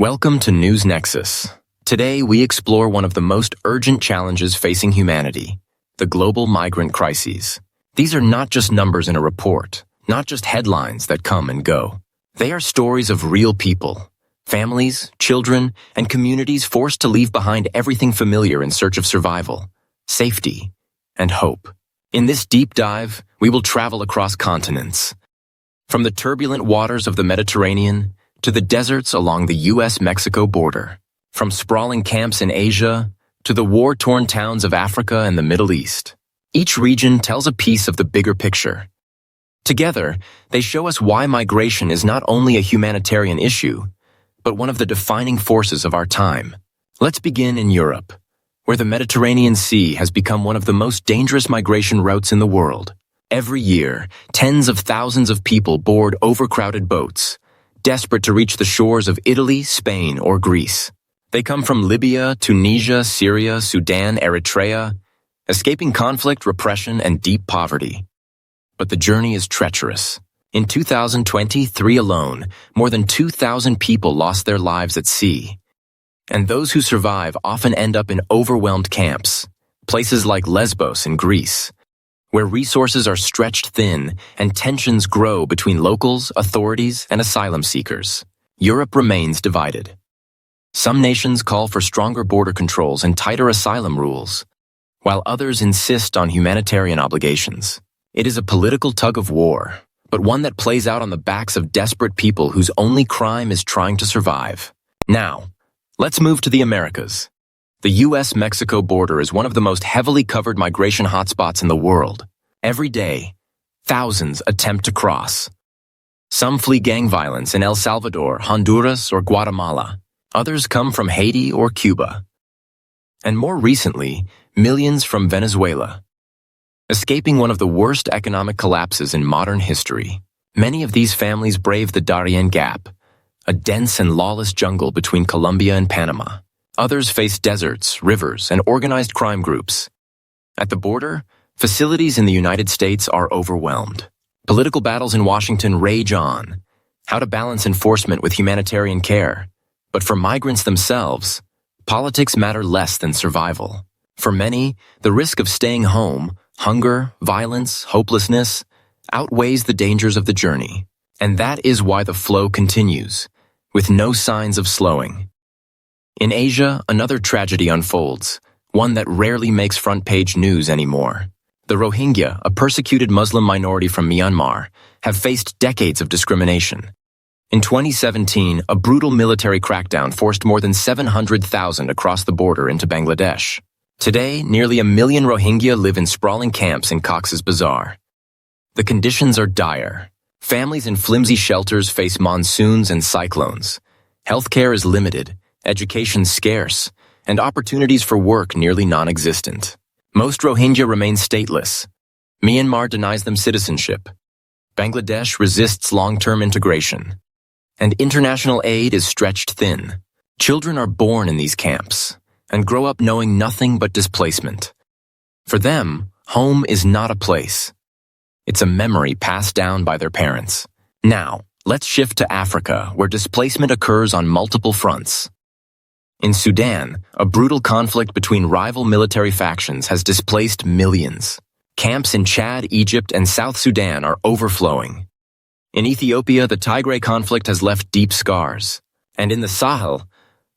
Welcome to News Nexus. Today, we explore one of the most urgent challenges facing humanity, the global migrant crises. These are not just numbers in a report, not just headlines that come and go. They are stories of real people, families, children, and communities forced to leave behind everything familiar in search of survival, safety, and hope. In this deep dive, we will travel across continents, from the turbulent waters of the Mediterranean to the deserts along the U.S.-Mexico border, from sprawling camps in Asia to the war-torn towns of Africa and the Middle East. Each region tells a piece of the bigger picture. Together, they show us why migration is not only a humanitarian issue, but one of the defining forces of our time. Let's begin in Europe, where the Mediterranean Sea has become one of the most dangerous migration routes in the world. Every year, tens of thousands of people board overcrowded boats, desperate to reach the shores of Italy, Spain, or Greece. They come from Libya, Tunisia, Syria, Sudan, Eritrea, escaping conflict, repression, and deep poverty. But the journey is treacherous. In 2023 alone, more than 2,000 people lost their lives at sea. And those who survive often end up in overwhelmed camps, places like Lesbos in Greece, where resources are stretched thin and tensions grow between locals, authorities, and asylum seekers. Europe remains divided. Some nations call for stronger border controls and tighter asylum rules, while others insist on humanitarian obligations. It is a political tug-of-war, but one that plays out on the backs of desperate people whose only crime is trying to survive. Now, let's move to the Americas. The U.S.-Mexico border is one of the most heavily covered migration hotspots in the world. Every day, thousands attempt to cross. Some flee gang violence in El Salvador, Honduras, or Guatemala. Others come from Haiti or Cuba. And more recently, millions from Venezuela. Escaping one of the worst economic collapses in modern history, many of these families brave the Darien Gap, a dense and lawless jungle between Colombia and Panama. Others face deserts, rivers, and organized crime groups. At the border, facilities in the United States are overwhelmed. Political battles in Washington rage on. How to balance enforcement with humanitarian care. But for migrants themselves, politics matter less than survival. For many, the risk of staying home, hunger, violence, hopelessness, outweighs the dangers of the journey. And that is why the flow continues, with no signs of slowing. In Asia, another tragedy unfolds, one that rarely makes front-page news anymore. The Rohingya, a persecuted Muslim minority from Myanmar, have faced decades of discrimination. In 2017, a brutal military crackdown forced more than 700,000 across the border into Bangladesh. Today, nearly 1 million Rohingya live in sprawling camps in Cox's Bazar. The conditions are dire. Families in flimsy shelters face monsoons and cyclones. Healthcare is limited, education scarce, and opportunities for work nearly non-existent. Most Rohingya remain stateless. Myanmar denies them citizenship. Bangladesh resists long-term integration. And international aid is stretched thin. Children are born in these camps and grow up knowing nothing but displacement. For them, home is not a place. It's a memory passed down by their parents. Now, let's shift to Africa, where displacement occurs on multiple fronts. In Sudan, a brutal conflict between rival military factions has displaced millions. Camps in Chad, Egypt, and South Sudan are overflowing. In Ethiopia, the Tigray conflict has left deep scars. And in the Sahel,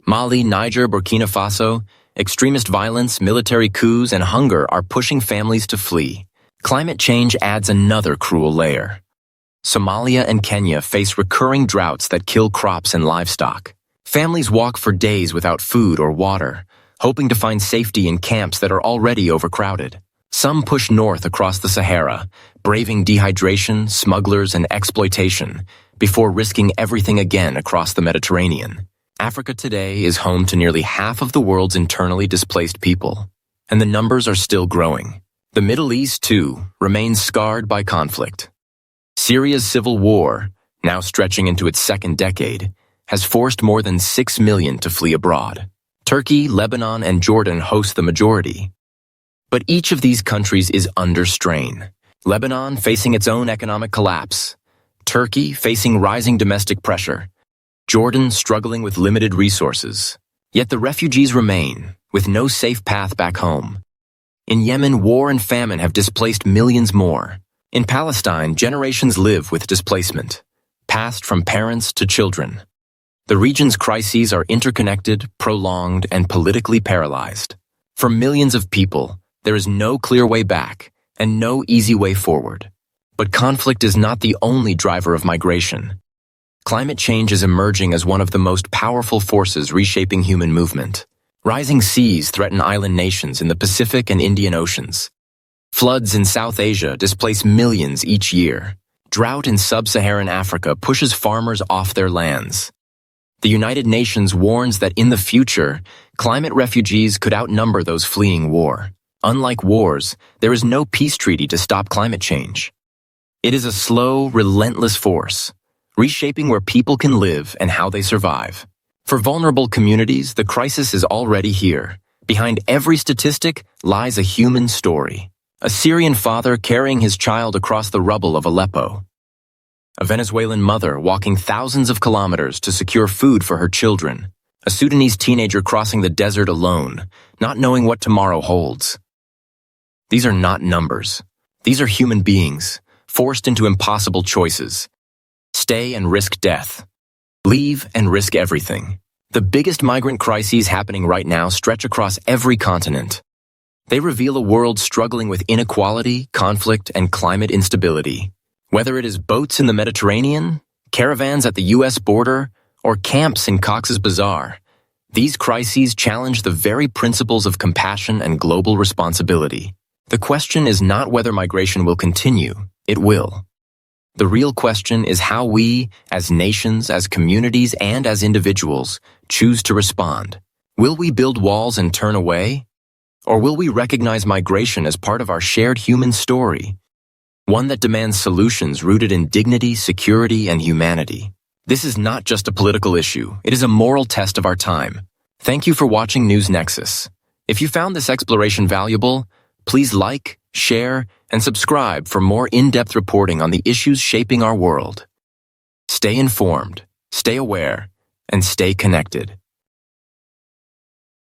Mali, Niger, Burkina Faso, extremist violence, military coups, and hunger are pushing families to flee. Climate change adds another cruel layer. Somalia and Kenya face recurring droughts that kill crops and livestock. Families walk for days without food or water, hoping to find safety in camps that are already overcrowded. Some push north across the Sahara, braving dehydration, smugglers, and exploitation, before risking everything again across the Mediterranean. Africa today is home to nearly half of the world's internally displaced people, and the numbers are still growing. The Middle East, too, remains scarred by conflict. Syria's civil war, now stretching into its second decade, has forced more than 6 million to flee abroad. Turkey, Lebanon, and Jordan host the majority. But each of these countries is under strain. Lebanon facing its own economic collapse, Turkey facing rising domestic pressure, Jordan struggling with limited resources. Yet the refugees remain, with no safe path back home. In Yemen, war and famine have displaced millions more. In Palestine, generations live with displacement, passed from parents to children. The region's crises are interconnected, prolonged, and politically paralyzed. For millions of people, there is no clear way back and no easy way forward. But conflict is not the only driver of migration. Climate change is emerging as one of the most powerful forces reshaping human movement. Rising seas threaten island nations in the Pacific and Indian Oceans. Floods in South Asia displace millions each year. Drought in sub-Saharan Africa pushes farmers off their lands. The United Nations warns that in the future, climate refugees could outnumber those fleeing war. Unlike wars, there is no peace treaty to stop climate change. It is a slow, relentless force, reshaping where people can live and how they survive. For vulnerable communities, the crisis is already here. Behind every statistic lies a human story. A Syrian father carrying his child across the rubble of Aleppo. A Venezuelan mother walking thousands of kilometers to secure food for her children. A Sudanese teenager crossing the desert alone, not knowing what tomorrow holds. These are not numbers. These are human beings, forced into impossible choices. Stay and risk death. Leave and risk everything. The biggest migrant crises happening right now stretch across every continent. They reveal a world struggling with inequality, conflict, and climate instability. Whether it is boats in the Mediterranean, caravans at the U.S. border, or camps in Cox's Bazar, these crises challenge the very principles of compassion and global responsibility. The question is not whether migration will continue. It will. The real question is how we, as nations, as communities, and as individuals, choose to respond. Will we build walls and turn away? Or will we recognize migration as part of our shared human story? One that demands solutions rooted in dignity, security, and humanity. This is not just a political issue. It is a moral test of our time. Thank you for watching News Nexus. If you found this exploration valuable, please like, share, and subscribe for more in-depth reporting on the issues shaping our world. Stay informed, stay aware, and stay connected.